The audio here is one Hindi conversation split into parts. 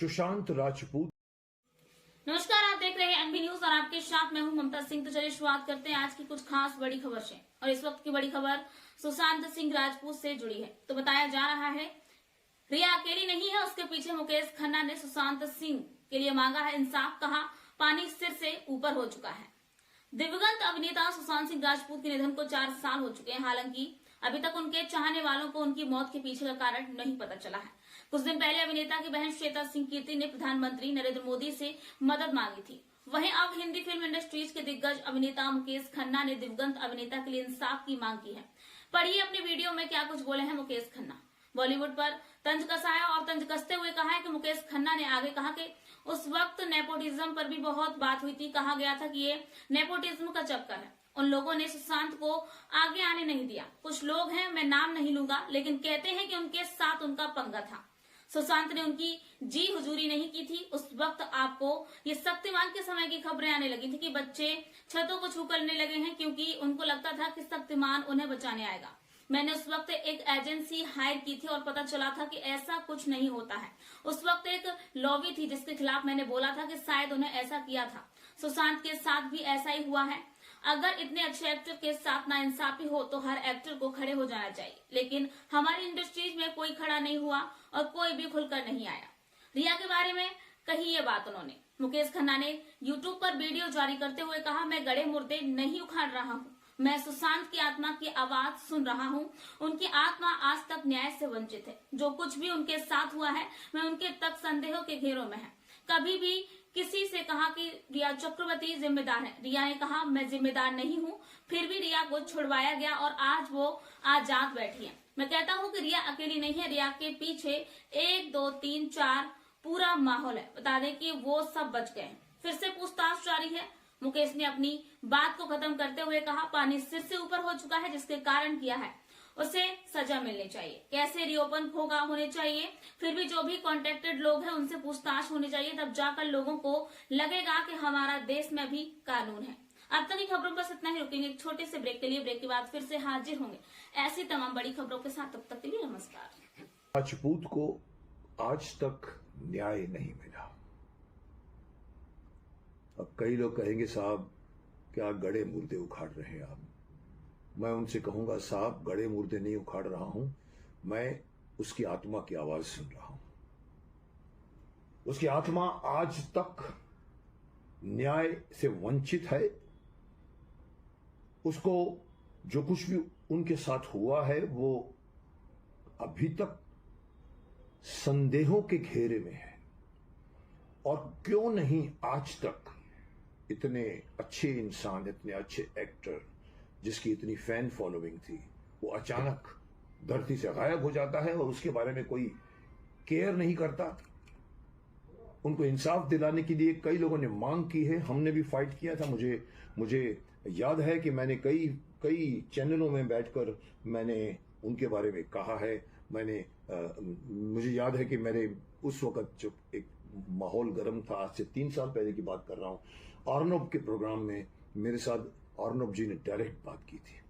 सुशांत राजपूत। नमस्कार, आप देख रहे हैं एनबी न्यूज और आपके साथ मैं हूं ममता सिंह। तो चलिए शुरुआत करते हैं आज की कुछ खास बड़ी खबर से। और इस वक्त की बड़ी खबर सुशांत सिंह राजपूत से जुड़ी है। तो बताया जा रहा है रिया अकेली नहीं है, उसके पीछे मुकेश खन्ना ने सुशांत सिंह के लिए मांगा है इंसाफ। कहा पानी सिर से ऊपर हो चुका है। दिवंगत अभिनेता सुशांत सिंह राजपूत के निधन को 4 साल हो चुके हैं। हालांकि अभी तक उनके चाहने वालों को उनकी मौत के पीछे का कारण नहीं पता चला है। कुछ दिन पहले अभिनेता की बहन श्वेता सिंह कीर्ति ने प्रधानमंत्री नरेंद्र मोदी से मदद मांगी थी। वहीं अब हिंदी फिल्म इंडस्ट्रीज के दिग्गज अभिनेता मुकेश खन्ना ने दिवंगत अभिनेता के लिए इंसाफ की मांग की है। पढ़िए अपने वीडियो में क्या कुछ बोले हैं मुकेश खन्ना। बॉलीवुड पर तंज कसाया और तंज कसते हुए कहा है कि मुकेश खन्ना ने आगे कहा कि उस वक्त नेपोटिज्म पर भी बहुत बात हुई थी। कहा गया था कि ये नेपोटिज्म का चक्कर है। उन लोगों ने सुशांत को आगे आने नहीं दिया। कुछ लोग हैं, मैं नाम नहीं लूंगा, लेकिन कहते हैं कि उनके साथ उनका पंगा था। सुशांत ने उनकी जी हुजूरी नहीं की थी। उस वक्त आपको ये शक्तिमान के समय की खबरें आने लगी थी कि बच्चे छतों को छू करने लगे हैं, क्योंकि उनको लगता था कि शक्तिमान उन्हें बचाने आएगा। मैंने उस वक्त एक एजेंसी हायर की थी और पता चला था कि ऐसा कुछ नहीं होता है। उस वक्त एक लॉबी थी जिसके खिलाफ मैंने बोला था कि शायद उन्हें ऐसा किया था। सुशांत के साथ भी ऐसा ही हुआ है। अगर इतने अच्छे एक्टर के साथ नाइंसाफी हो तो हर एक्टर को खड़े हो जाना चाहिए, लेकिन हमारी इंडस्ट्रीज में कोई खड़ा नहीं हुआ और कोई भी खुलकर नहीं आया। रिया के बारे में कही ये बात उन्होंने। मुकेश खन्ना ने यूट्यूब पर वीडियो जारी करते हुए कहा, मैं गड़े मुर्दे नहीं उखाड़ रहा हूँ, मैं सुशांत की आत्मा की आवाज सुन रहा हूँ। उनकी आत्मा आज तक न्याय से वंचित है। जो कुछ भी उनके साथ हुआ है मैं उनके तक संदेहों के घेरों में है। कभी भी किसी से कहा कि रिया चक्रवर्ती जिम्मेदार है। रिया ने कहा मैं जिम्मेदार नहीं हूँ। फिर भी रिया को छुड़वाया गया और आज वो आजाद बैठी है। मैं कहता हूँ कि रिया अकेली नहीं है। रिया के पीछे 1 2 3 4 पूरा माहौल है। बता दें कि वो सब बच गए। फिर से पूछताछ जारी है। मुकेश ने अपनी बात को खत्म करते हुए कहा पानी सिर से ऊपर हो चुका है, जिसके कारण किया है उसे सजा मिलनी चाहिए। कैसे रिओपन होने चाहिए। फिर भी जो भी कॉन्टेक्टेड लोग हैं उनसे पूछताछ होनी चाहिए, तब जाकर लोगों को लगेगा कि हमारा देश में भी कानून है। अब तक की खबरों पर इतना ही रुकेंगे एक छोटे से ब्रेक के लिए। ब्रेक के बाद फिर से हाजिर होंगे ऐसी तमाम बड़ी खबरों के साथ। तब तक के लिए नमस्कार। राजपूत को आज तक न्याय नहीं मिला। अब कई लोग कहेंगे साहब क्या गड़े मुर्दे उखाड़ रहे हैं आप। मैं उनसे कहूंगा साहब गड़े मुर्दे नहीं उखाड़ रहा हूं, मैं उसकी आत्मा की आवाज सुन रहा हूं। उसकी आत्मा आज तक न्याय से वंचित है। उसको जो कुछ भी उनके साथ हुआ है वो अभी तक संदेहों के घेरे में है। और क्यों नहीं आज तक इतने अच्छे इंसान, इतने अच्छे एक्टर जिसकी इतनी फैन फॉलोइंग थी, वो अचानक धरती से गायब हो जाता है और उसके बारे में कोई केयर नहीं करता। उनको इंसाफ दिलाने के लिए कई लोगों ने मांग की है, हमने भी फाइट किया था। मुझे याद है कि मैंने कई चैनलों में बैठकर मैंने उनके बारे में कहा है। मुझे याद है कि मेरे उस वक्त जो एक माहौल गर्म था, आज से 3 साल पहले की बात कर रहा हूं, अर्नब के प्रोग्राम में मेरे साथ अर्नब जी ने डायरेक्ट बात की थी।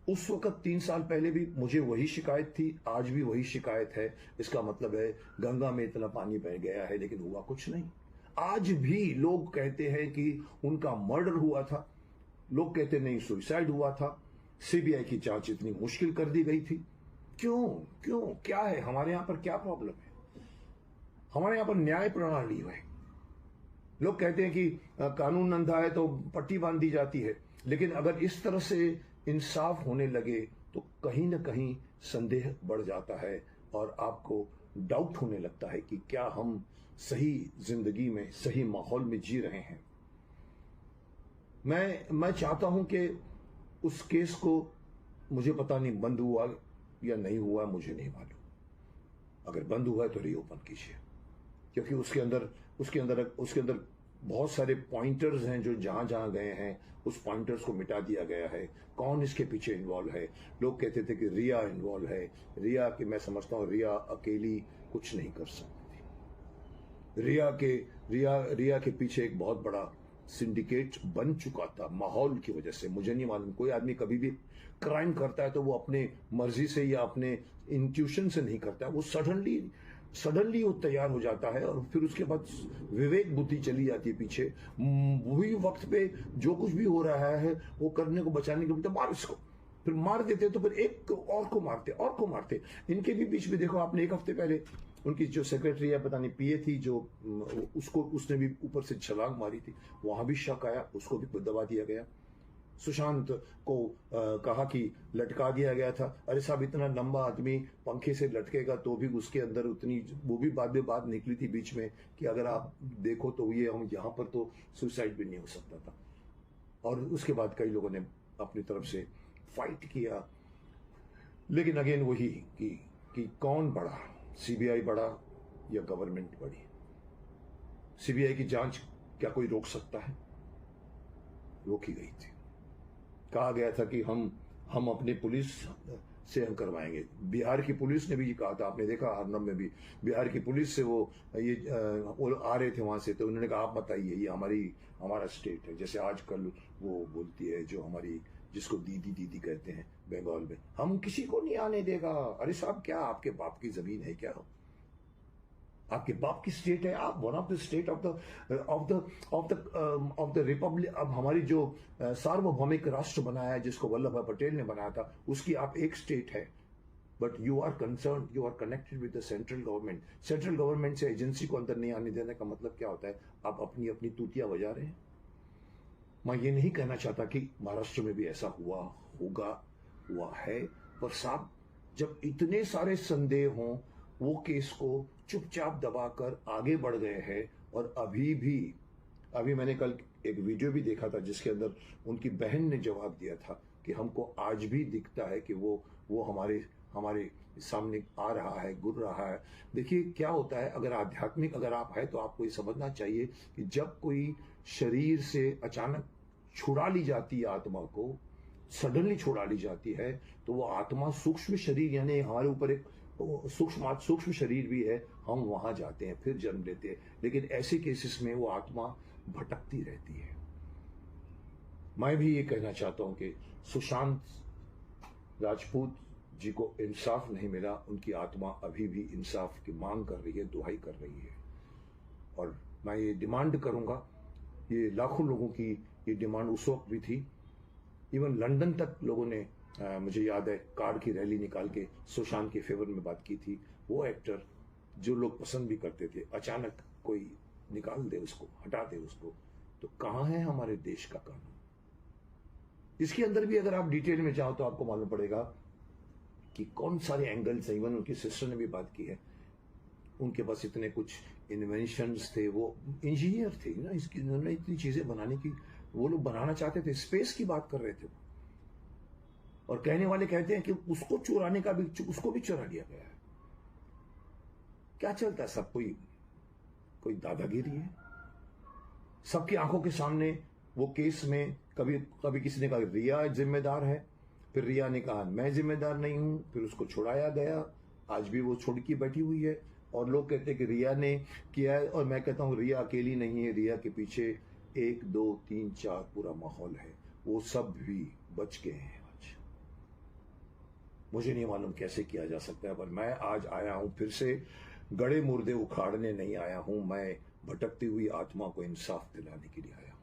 उस वक्त 3 साल पहले भी मुझे वही शिकायत थी, आज भी वही शिकायत है। इसका मतलब है गंगा में इतना पानी बह गया है लेकिन हुआ कुछ नहीं। आज भी लोग कहते हैं कि उनका मर्डर हुआ था, लोग कहते नहीं सुसाइड हुआ था। सीबीआई की जांच इतनी मुश्किल कर दी गई थी। क्यों क्या है हमारे यहां पर, क्या प्रॉब्लम है? हमारे यहां पर न्याय प्रणाली है। लोग कहते हैं कि कानून अंधा है तो पट्टी बांध दी जाती है, लेकिन अगर इस तरह से इंसाफ होने लगे तो कहीं ना कहीं संदेह बढ़ जाता है और आपको डाउट होने लगता है कि क्या हम सही जिंदगी में, सही माहौल में जी रहे हैं। मैं चाहता हूं कि उस केस को, मुझे पता नहीं बंद हुआ या नहीं हुआ, मुझे नहीं मालूम। अगर बंद हुआ है तो रीओपन कीजिए, क्योंकि उसके अंदर बहुत सारे पॉइंटर्स हैं जो जहां जहां गए हैं उस पॉइंटर्स को मिटा दिया गया है। कौन इसके पीछे इन्वॉल्व है? लोग कहते थे कि रिया इन्वॉल्व है। रिया की मैं समझता हूं रिया अकेली कुछ नहीं कर सकती। रिया के पीछे एक बहुत बड़ा सिंडिकेट बन चुका था माहौल की वजह से। मुझे नहीं मालूम, कोई आदमी कभी भी क्राइम करता है तो वो अपने मर्जी से या अपने इंट्यूशन से नहीं करता है, वो सडनली सडनली वो तैयार हो जाता है और फिर उसके बाद विवेक बुद्धि चली जाती है पीछे। वही वक्त पे जो कुछ भी हो रहा है वो करने को बचाने के लिए मार इसको, फिर मार देते तो फिर एक और को मारते। इनके भी बीच में देखो आपने, एक हफ्ते पहले उनकी जो सेक्रेटरी है, पता नहीं पीए थी, जो उसने भी ऊपर से छलांग मारी थी, वहां भी शक आया, उसको भी दबा दिया गया। सुशांत को कहा कि लटका दिया गया था। अरे साहब, इतना लंबा आदमी पंखे से लटकेगा तो भी उसके अंदर उतनी, वो भी बाद में बात निकली थी बीच में कि अगर आप देखो तो ये हम यहाँ पर तो सुसाइड भी नहीं हो सकता था। और उसके बाद कई लोगों ने अपनी तरफ से फाइट किया, लेकिन अगेन वही कि कौन बड़ा, सीबीआई बड़ा या गवर्नमेंट बड़ी? सीबीआई की जांच क्या कोई रोक सकता है? रोकी गई थी। कहा गया था कि हम अपनी पुलिस से हम करवाएंगे। बिहार की पुलिस ने भी ये कहा था, आपने देखा हरनम में भी बिहार की पुलिस से वो आ रहे थे वहां से, तो उन्होंने कहा आप बताइए, ये हमारा स्टेट है। जैसे आजकल वो बोलती है जो हमारी, जिसको दीदी दीदी कहते हैं बंगाल में, हम किसी को नहीं आने देगा। अरे साहब, क्या आपके बाप की जमीन है क्या? आपके बाप की स्टेट है आप, one of the state of the Republic. अब हमारी जो सार्वभौमिक राष्ट्र बनाया है, जिसको वल्लभ भाई पटेल ने बनाया था, उसकी आप एक स्टेट है, but you are concern, you are connected with the central government. Central government से एजेंसी को अंदर नहीं आने देने का मतलब क्या होता है? आप अपनी अपनी तूतियां बजा रहे हैं। मैं ये नहीं कहना चाहता कि महाराष्ट्र में भी ऐसा हुआ है, पर साहब, जब इतने सारे संदेह हों, वो केस को चुपचाप दबाकर आगे बढ़ गए हैं। और अभी मैंने कल एक वीडियो भी देखा था जिसके अंदर उनकी बहन ने जवाब दिया था कि हमको आज भी दिखता है कि वो हमारे सामने आ रहा है, गुर रहा है। देखिए क्या होता है, अगर आध्यात्मिक अगर आप है तो आपको ये समझना चाहिए कि जब कोई शरीर से अचानक छुड़ा ली जाती है, आत्मा को सडनली छुड़ा ली जाती है, तो वो आत्मा सूक्ष्म शरीर, यानी हमारे ऊपर एक सूक्ष्म शरीर भी है, हम वहां जाते हैं, फिर जन्म लेते हैं। लेकिन ऐसे केसेस में वो आत्मा भटकती रहती है। मैं भी ये कहना चाहता हूं कि सुशांत राजपूत जी को इंसाफ नहीं मिला, उनकी आत्मा अभी भी इंसाफ की मांग कर रही है, दुहाई कर रही है। और मैं ये डिमांड करूंगा, ये लाखों लोगों की ये डिमांड उस वक्त भी थी, इवन लंदन तक लोगों ने मुझे याद है कार की रैली निकाल के सुशांत के फेवर में बात की थी। वो एक्टर जो लोग पसंद भी करते थे, अचानक कोई निकाल दे उसको, हटा दे उसको, तो कहां है हमारे देश का कानून? इसके अंदर भी अगर आप डिटेल में जाओ तो आपको मालूम पड़ेगा कि कौन सारे एंगल्स हैं। इवन उनकी सिस्टर ने भी बात की है, उनके पास इतने कुछ इन्वेंशंस थे, वो इंजीनियर थे ना, इसकी उन्होंने इतनी चीजें बनाने की, वो लोग बनाना चाहते थे। स्पेस की बात कर रहे थे, और कहने वाले कहते हैं कि उसको चुराने का भी, उसको भी चुरा लिया गया है। क्या चलता है? सब कोई दादागिरी है। सबकी आंखों के सामने वो केस में कभी किसी ने कहा रिया जिम्मेदार है, फिर रिया ने कहा मैं जिम्मेदार नहीं हूं, फिर उसको छुड़ाया गया। आज भी वो छोड़ की बैठी हुई है, और लोग कहते हैं कि रिया ने किया है, और मैं कहता हूं रिया अकेली नहीं है, रिया के पीछे 1 2 3 4 पूरा माहौल है। वो सब भी बच गए हैं। मुझे नहीं मालूम कैसे किया जा सकता है, पर मैं आज आया हूं, फिर से गड़े मुर्दे उखाड़ने नहीं आया हूं, मैं भटकती हुई आत्मा को इंसाफ दिलाने के लिए आया हूं।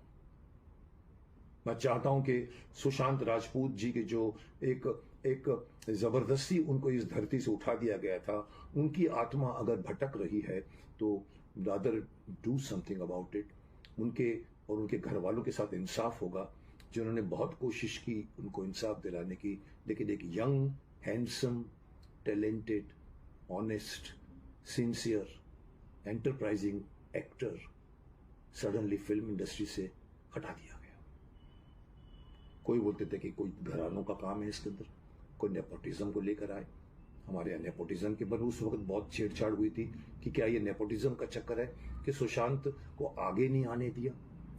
मैं चाहता हूं कि सुशांत राजपूत जी के जो एक जबरदस्ती उनको इस धरती से उठा दिया गया था, उनकी आत्मा अगर भटक रही है तो rather do something about it. उनके और उनके घर वालों के साथ इंसाफ होगा, जिन्होंने बहुत कोशिश की उनको इंसाफ दिलाने की, लेकिन एक young, handsome, talented, honest, sincere, enterprising actor suddenly film industry से हटा दिया गया। कोई बोलते थे कि कोई घरानों का काम है इसके अंदर, कोई नेपोटिज्म को लेकर आए। हमारे यहाँ नेपोटिज्म के पर उस वक्त बहुत छेड़छाड़ हुई थी कि क्या ये नेपोटिज्म का चक्कर है कि सुशांत को आगे नहीं आने दिया।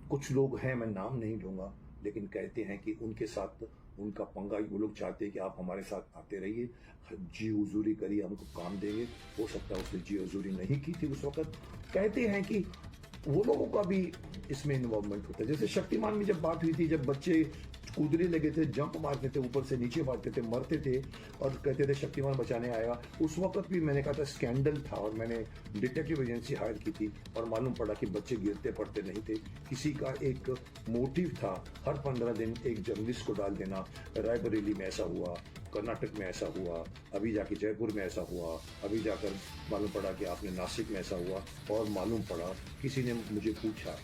कुछ लोग हैं, मैं नाम नहीं लूंगा, लेकिन कहते हैं कि उनके साथ उनका पंगा, वो लोग चाहते हैं कि आप हमारे साथ आते रहिए, जी हुजूरी करिए, हमको काम देंगे। हो सकता है उसने जी हुजूरी नहीं की थी उस वक्त। कहते हैं कि वो लोगों का भी इसमें इन्वॉल्वमेंट होता है। जैसे शक्तिमान में जब बात हुई थी, जब बच्चे कूदने लगे थे, जंप मारते थे, ऊपर से नीचे मारते थे, मरते थे और कहते थे शक्तिमान बचाने आएगा। उस वक्त भी मैंने कहा था स्कैंडल था और मैंने डिटेक्टिव एजेंसी हायर की थी और मालूम पड़ा कि बच्चे गिरते पड़ते नहीं थे। किसी का एक मोटिव था हर 15 दिन एक जर्नलिस्ट को डाल देना। रायबरेली में ऐसा हुआ, कर्नाटक में ऐसा हुआ, अभी जाके जयपुर में ऐसा हुआ, अभी जाकर मालूम पड़ा कि आपने नासिक में ऐसा हुआ। और मालूम पड़ा किसी ने मुझे पूछा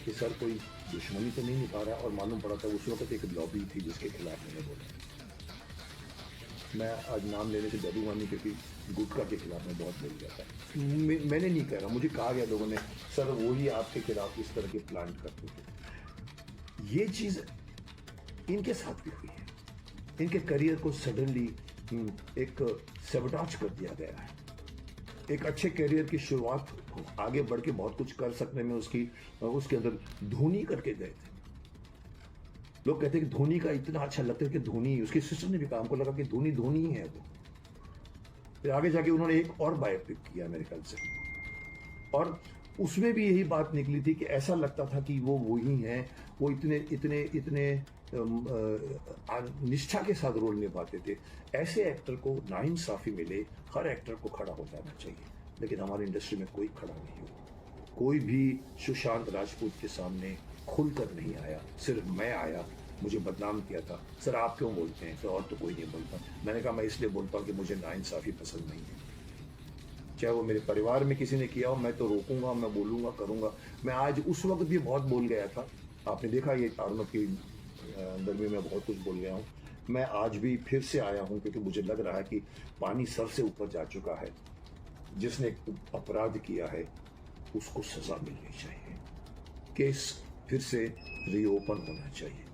कि सर कोई दुश्मनी तो नहीं निभा रहा, और मालूम पड़ा था उस वक्त एक लॉबी थी जिसके खिलाफ मैंने बोला। मैं आज नाम लेने से डरूंगा नहीं क्योंकि गुटखा के खिलाफ मैं बहुत बोल गया था। मैंने नहीं कह रहा, मुझे कहा गया लोगों ने सर वही आपके खिलाफ इस तरह के प्लांट करते थे। ये चीज इनके साथ भी हुई है। इनके करियर को सडनली एक सेबोटाज कर दिया गया है। एक अच्छे करियर की शुरुआत आगे बढ़ के बहुत कुछ कर सकने में उसके अंदर धोनी करके गए थे। लोग कहते हैं कि धोनी का इतना अच्छा लगता है कि धोनी, उसके सिस्टर ने भी कहा, हमको लगा कि धोनी ही है वो। फिर आगे जाके उन्होंने एक और बायोपिक किया मेरे ख्याल से, और उसमें भी यही बात निकली थी कि ऐसा लगता था कि वो वही हैं। वो इतने निष्ठा के साथ रोल निभाते थे। ऐसे एक्टर को नाइंसाफी मिले, हर एक्टर को खड़ा हो जाना चाहिए, लेकिन हमारी इंडस्ट्री में कोई खड़ा नहीं हुआ। कोई भी सुशांत राजपूत के सामने खुलकर नहीं आया, सिर्फ मैं आया, मुझे बदनाम किया था। सर आप क्यों बोलते हैं? तो और तो कोई नहीं बोलता। मैंने कहा मैं इसलिए बोलता हूँ कि मुझे नाइंसाफी पसंद नहीं है। चाहे वो मेरे परिवार में किसी ने किया हो, मैं तो रोकूंगा, मैं बोलूंगा, करूंगा। मैं आज उस वक्त भी बहुत बोल गया था, आपने देखा ये आर्नब की अंदर में मैं बहुत कुछ बोल गया हूँ। मैं आज भी फिर से आया हूँ क्योंकि मुझे लग रहा है कि पानी सर से ऊपर जा चुका है। जिसने अपराध किया है उसको सजा मिलनी चाहिए, केस फिर से रीओपन होना चाहिए।